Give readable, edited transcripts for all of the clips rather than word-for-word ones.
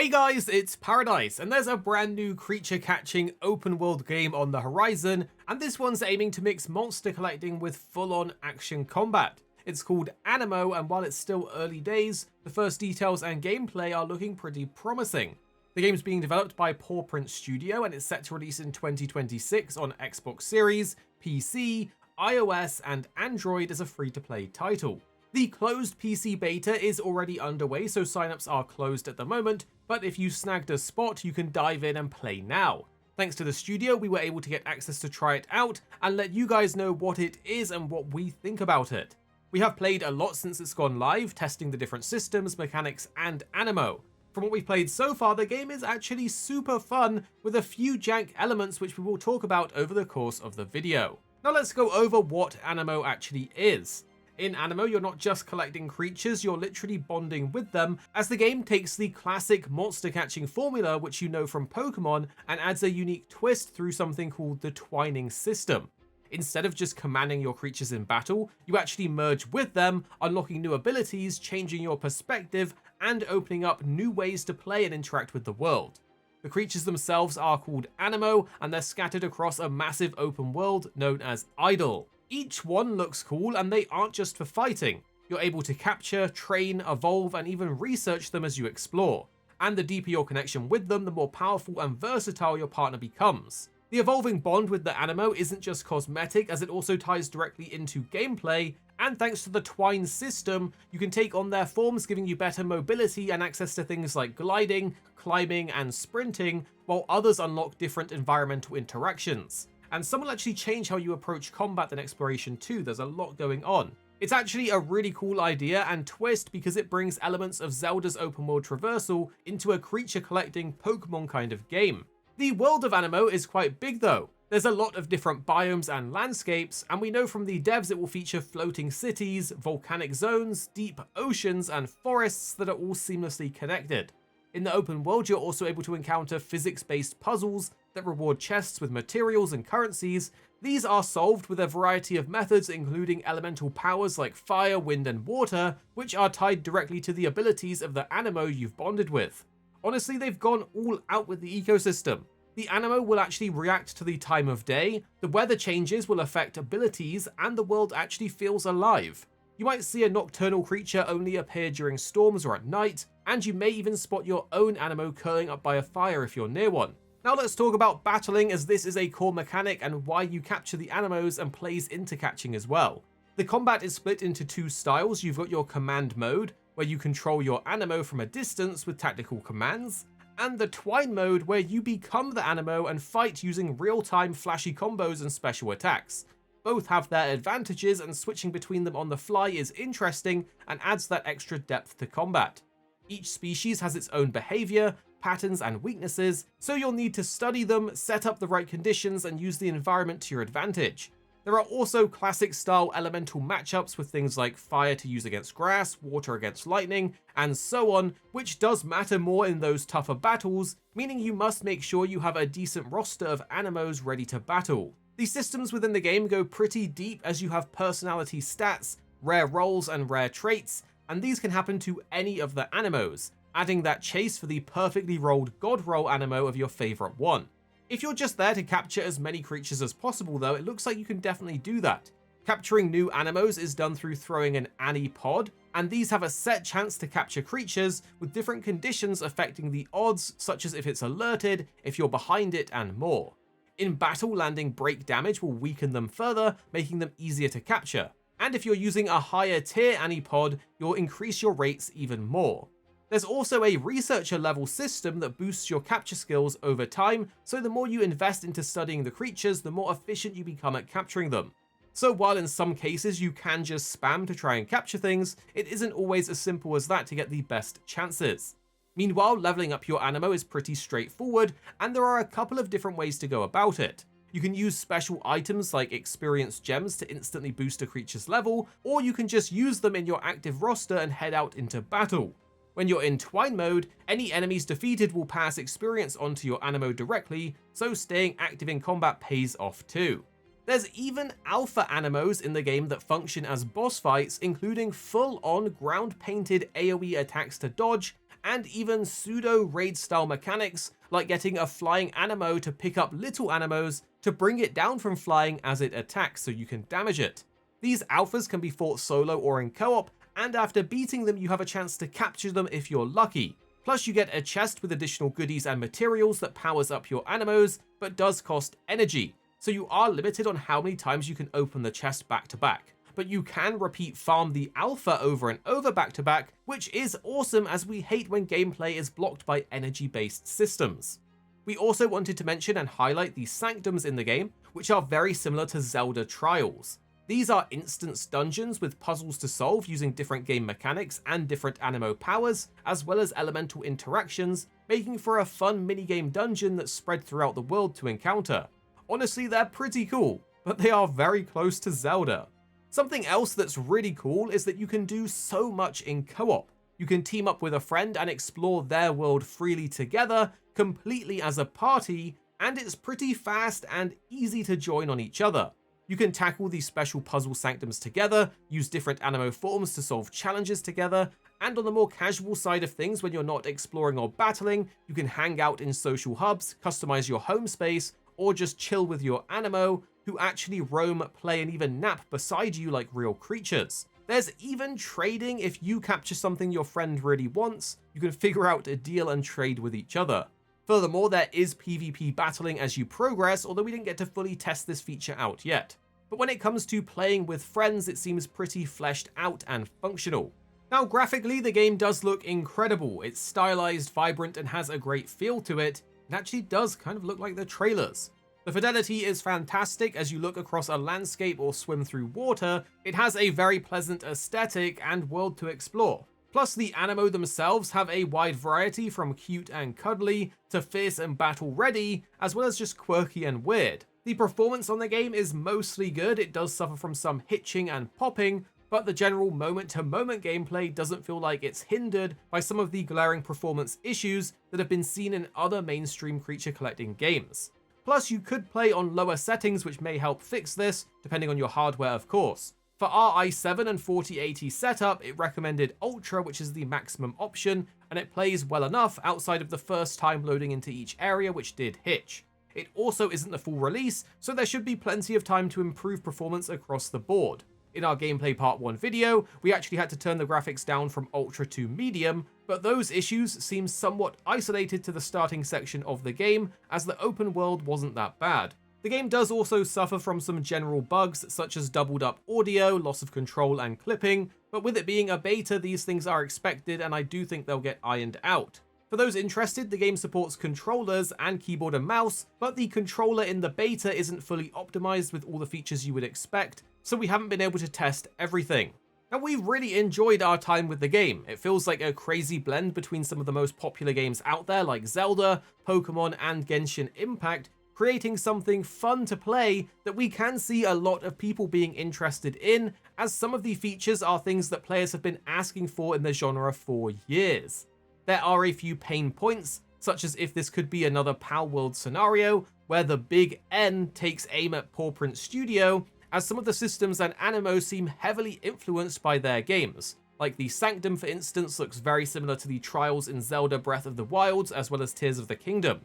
Hey guys, it's Paradise, and there's a brand new creature catching open world game on the horizon, and this one's aiming to mix monster collecting with full-on action combat. It's called Aniimo, and while it's still early days, the first details and gameplay are looking pretty promising. The game's being developed by Paw Print Studio, and it's set to release in 2026 on Xbox Series, PC, iOS, and Android as a free-to-play title. The closed PC beta is already underway, so signups are closed at the moment, but if you snagged a spot, you can dive in and play now. Thanks to the studio, we were able to get access to try it out and let you guys know what it is and what we think about it. We have played a lot since it's gone live, testing the different systems, mechanics, and Aniimo. From what we've played so far, the game is actually super fun, with a few jank elements which we will talk about over the course of the video. Now let's go over what Aniimo actually is. In Aniimo, you're not just collecting creatures, you're literally bonding with them, as the game takes the classic monster catching formula which you know from Pokemon and adds a unique twist through something called the twining system. Instead of just commanding your creatures in battle, you actually merge with them, unlocking new abilities, changing your perspective, and opening up new ways to play and interact with the world. The creatures themselves are called Aniimo, and they're scattered across a massive open world known as Idle. Each one looks cool, and they aren't just for fighting. You're able to capture, train, evolve, and even research them as you explore. And the deeper your connection with them, the more powerful and versatile your partner becomes. The evolving bond with the Aniimo isn't just cosmetic, as it also ties directly into gameplay, and thanks to the twine system, you can take on their forms, giving you better mobility and access to things like gliding, climbing, and sprinting, while others unlock different environmental interactions. And some will actually change how you approach combat and exploration too. There's a lot going on. It's actually a really cool idea and twist because it brings elements of Zelda's open world traversal into a creature collecting Pokemon kind of game. The world of Aniimo is quite big though. There's a lot of different biomes and landscapes, and we know from the devs it will feature floating cities, volcanic zones, deep oceans, and forests that are all seamlessly connected. In the open world, you're also able to encounter physics-based puzzles that reward chests with materials and currencies. These are solved with a variety of methods, including elemental powers like fire, wind, and water, which are tied directly to the abilities of the Aniimo you've bonded with. Honestly, they've gone all out with the ecosystem. The Aniimo will actually react to the time of day, the weather changes will affect abilities, and the world actually feels alive. You might see a nocturnal creature only appear during storms or at night, and you may even spot your own Aniimo curling up by a fire if you're near one. Now let's talk about battling, as this is a core mechanic and why you capture the Animos and plays into catching as well. The combat is split into two styles. You've got your command mode, where you control your Aniimo from a distance with tactical commands, and the twine mode, where you become the Aniimo and fight using real-time flashy combos and special attacks. Both have their advantages, and switching between them on the fly is interesting and adds that extra depth to combat. Each species has its own behavior, patterns, and weaknesses, so you'll need to study them, set up the right conditions, and use the environment to your advantage. There are also classic style elemental matchups with things like fire to use against grass, water against lightning, and so on, which does matter more in those tougher battles, meaning you must make sure you have a decent roster of Animos ready to battle. These systems within the game go pretty deep, as you have personality stats, rare roles, and rare traits, and these can happen to any of the Animos, adding that chase for the perfectly rolled God Roll Aniimo of your favorite one. If you're just there to capture as many creatures as possible though, it looks like you can definitely do that. Capturing new Animos is done through throwing an Aniipod, and these have a set chance to capture creatures with different conditions affecting the odds, such as if it's alerted, if you're behind it, and more. In battle, landing break damage will weaken them further, making them easier to capture. And if you're using a higher tier Aniipod, you'll increase your rates even more. There's also a researcher level system that boosts your capture skills over time, so the more you invest into studying the creatures, the more efficient you become at capturing them. So while in some cases you can just spam to try and capture things, it isn't always as simple as that to get the best chances. Meanwhile, leveling up your Aniimo is pretty straightforward, and there are a couple of different ways to go about it. You can use special items like experience gems to instantly boost a creature's level, or you can just use them in your active roster and head out into battle. When you're in twine mode, any enemies defeated will pass experience onto your Aniimo directly, so staying active in combat pays off too. There's even alpha Animos in the game that function as boss fights, including full-on ground-painted AoE attacks to dodge, and even pseudo-raid style mechanics like getting a flying Aniimo to pick up little Animos to bring it down from flying as it attacks so you can damage it. These alphas can be fought solo or in co-op, and after beating them you have a chance to capture them if you're lucky. Plus you get a chest with additional goodies and materials that powers up your Animos, but does cost energy, so you are limited on how many times you can open the chest back to back. But you can repeat farm the alpha over and over back to back, which is awesome as we hate when gameplay is blocked by energy-based systems. We also wanted to mention and highlight the Sanctums in the game, which are very similar to Zelda Trials. These are instance dungeons with puzzles to solve using different game mechanics and different Aniimo powers, as well as elemental interactions, making for a fun minigame dungeon that's spread throughout the world to encounter. Honestly, they're pretty cool, but they are very close to Zelda. Something else that's really cool is that you can do so much in co-op. You can team up with a friend and explore their world freely together, completely as a party, and it's pretty fast and easy to join on each other. You can tackle these special puzzle sanctums together, use different Aniimo forms to solve challenges together, and on the more casual side of things, when you're not exploring or battling, you can hang out in social hubs, customize your home space, or just chill with your Aniimo, who actually roam, play, and even nap beside you like real creatures. There's even trading. If you capture something your friend really wants, you can figure out a deal and trade with each other. Furthermore, there is PvP battling as you progress, although we didn't get to fully test this feature out yet. But when it comes to playing with friends, it seems pretty fleshed out and functional. Now, graphically, the game does look incredible. It's stylized, vibrant, and has a great feel to it. It actually does kind of look like the trailers. The fidelity is fantastic as you look across a landscape or swim through water. It has a very pleasant aesthetic and world to explore. Plus, the Aniimo themselves have a wide variety from cute and cuddly to fierce and battle ready, as well as just quirky and weird. The performance on the game is mostly good. It does suffer from some hitching and popping, but the general moment-to-moment gameplay doesn't feel like it's hindered by some of the glaring performance issues that have been seen in other mainstream creature collecting games. Plus, you could play on lower settings, which may help fix this, depending on your hardware of course. For our i7 and 4080 setup, it recommended Ultra, which is the maximum option, and it plays well enough outside of the first time loading into each area, which did hitch. It also isn't the full release, so there should be plenty of time to improve performance across the board. In our gameplay part 1 video, we actually had to turn the graphics down from Ultra to Medium, but those issues seem somewhat isolated to the starting section of the game, as the open world wasn't that bad. The game does also suffer from some general bugs, such as doubled up audio, loss of control, and clipping, but with it being a beta, these things are expected, and I do think they'll get ironed out. For those interested, the game supports controllers and keyboard and mouse, but the controller in the beta isn't fully optimized with all the features you would expect, so we haven't been able to test everything. Now, we've really enjoyed our time with the game. It feels like a crazy blend between some of the most popular games out there like Zelda, Pokemon, and Genshin Impact, creating something fun to play that we can see a lot of people being interested in, as some of the features are things that players have been asking for in the genre for years. There are a few pain points, such as if this could be another Pal World scenario, where the big N takes aim at Paw Print Studio, as some of the systems and Aniimo seem heavily influenced by their games. Like the Sanctum, for instance, looks very similar to the Trials in Zelda Breath of the Wild, as well as Tears of the Kingdom.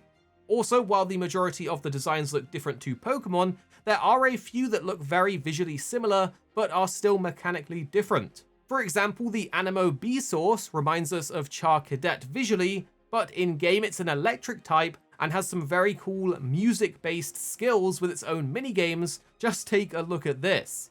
Also, while the majority of the designs look different to Pokemon, there are a few that look very visually similar, but are still mechanically different. For example, the Aniimo B-Source reminds us of Char Cadet visually, but in-game it's an electric type and has some very cool music-based skills with its own minigames. Just take a look at this.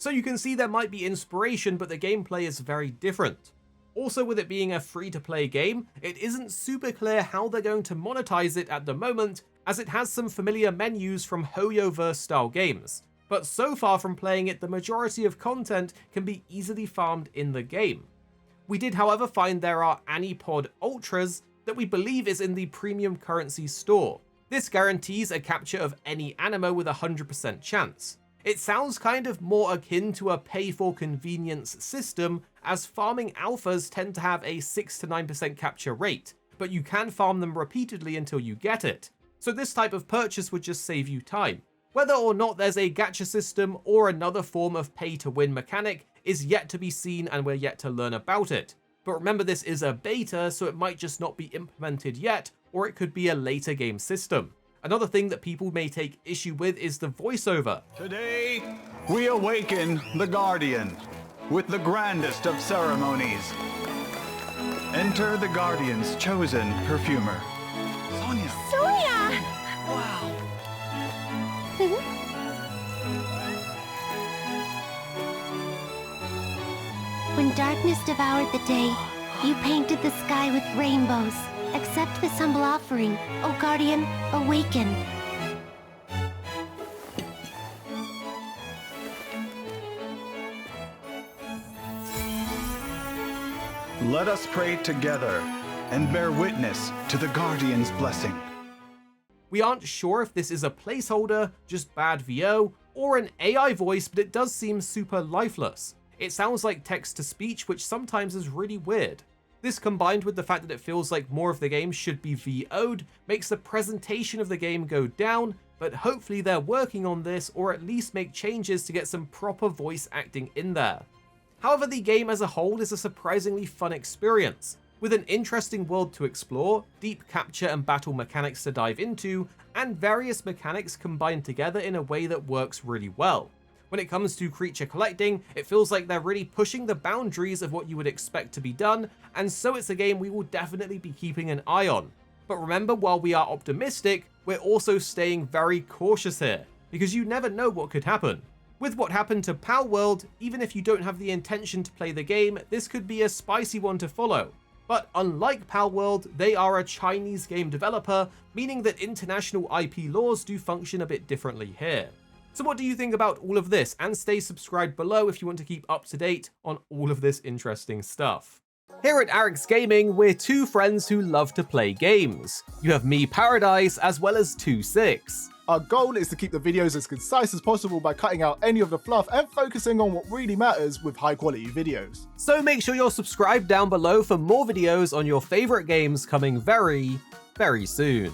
So you can see there might be inspiration, but the gameplay is very different. Also, with it being a free-to-play game, it isn't super clear how they're going to monetize it at the moment, as it has some familiar menus from Hoyoverse-style games. But so far from playing it, the majority of content can be easily farmed in the game. We did, however, find there are Aniipod Ultras that we believe is in the premium currency store. This guarantees a capture of any Aniimo with a 100% chance. It sounds kind of more akin to a pay-for-convenience system, as farming alphas tend to have a 6 to 9% capture rate, but you can farm them repeatedly until you get it. So this type of purchase would just save you time. Whether or not there's a gacha system or another form of pay-to-win mechanic is yet to be seen, and we're yet to learn about it. But remember, this is a beta, so it might just not be implemented yet, or it could be a later game system. Another thing that people may take issue with is the voiceover. Today, we awaken the Guardian with the grandest of ceremonies. Enter the Guardian's chosen perfumer, Sonia. Sonia! Wow. When darkness devoured the day, you painted the sky with rainbows. Accept this humble offering, O Guardian, awaken. Let us pray together and bear witness to the Guardian's blessing. We aren't sure if this is a placeholder, just bad VO, or an AI voice, but it does seem super lifeless. It sounds like text-to-speech, which sometimes is really weird. This, combined with the fact that it feels like more of the game should be VO'd, makes the presentation of the game go down, but hopefully they're working on this, or at least make changes to get some proper voice acting in there. However, the game as a whole is a surprisingly fun experience, with an interesting world to explore, deep capture and battle mechanics to dive into, and various mechanics combined together in a way that works really well. When it comes to creature collecting, it feels like they're really pushing the boundaries of what you would expect to be done, and so it's a game we will definitely be keeping an eye on. But remember, while we are optimistic, we're also staying very cautious here, because you never know what could happen. With what happened to Palworld, even if you don't have the intention to play the game, this could be a spicy one to follow. But unlike Palworld, they are a Chinese game developer, meaning that international IP laws do function a bit differently here. So what do you think about all of this? And stay subscribed below if you want to keep up to date on all of this interesting stuff. Here at Arix Gaming, we're two friends who love to play games. You have me, Paradise, as well as 26. Our goal is to keep the videos as concise as possible by cutting out any of the fluff and focusing on what really matters with high quality videos. So make sure you're subscribed down below for more videos on your favorite games coming very, very soon.